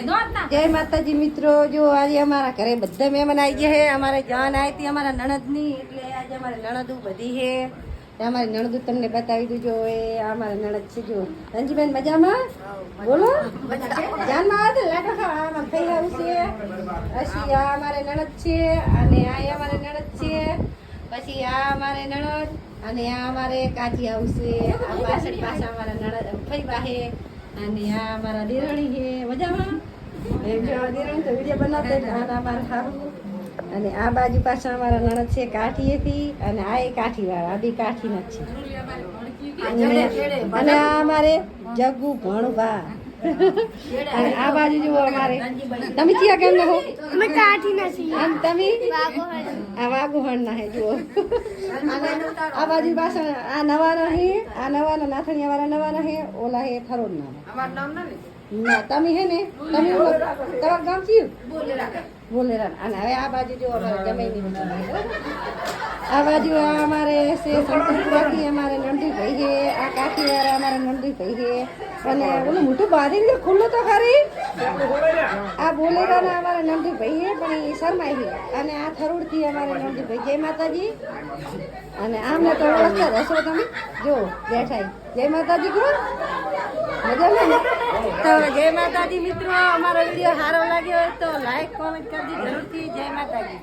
जय माताजी मित्रों। जो आज हमारा घरे बधा मेहमान आई गया है। हमारे जान आई थी हमारा नणदनी એટલે આજે અમારે નણદુ બધી છે। અમારી નણદુ તમને બતાવી દઉં। જો એ અમારા નણદ છે। જો રંજીબેન મજામાં બોલો જાનમાં આવે લાડો ખાવા આમાં થઈ આવું છે। પછી આ અમારે નણદ છે અને આ અમારે નણદ છે। પછી આ અમારે નણદ અને આ અમારે કાચી આવશે। આ પાછળ પાછા અમારા નણદ ફઈ વાહે અને આ અમારા દેરાણી છે મજામાં। દેરાણી તો વિડીયો બનાવતા હતા અમારા હારું। અને આ બાજુ પાછા અમારા નણદ છે કાઠીએથી અને આ એ કાઠીવાળા આ બી કાઠીના જ છે। અને આ અમારે જગ્ગુ ભણવા અને આ બાજુ જુઓ અમારે તમે ક્યાં કેમ હો અમે કાઠીના છીએ અને તમે આ વાઘોહણના હે જુઓ। અને આ બાજુ પાછા આ નવાના હે આ નવાના નાથણિયા વાળા નવાના હે ઓલા હે થરોડના ના તમે હે ને તમે તમારું ગામ કયું બોલેરા। અને હવે આ બાજુ જો અમારે જમાઈની આ બાજુ અમારે છે સંતોષવાથી અમારે નંદી ભાઈ છે। આ કાઠીવાળા અમારા નંદી ભાઈ છે અને ઓલું મોટું બાંધીને ખુલ્લું તો ખરી આ બોલેરાના અમારા નંદી ભાઈ છે પણ એ શરમાઈ છે। અને આ થરોડથી અમારે નંદી ભાઈ જય માતાજી। અને આમને તો ઓળખતા હશો તમે જો બેઠા જય માતાજી કહો મજામાં તો જય માતાજી મિત્રો। અમારો વિડીયો સારો લાગ્યો હોય તો લાઈક કોમેન્ટ કરજો જરૂરથી। જય માતાજી।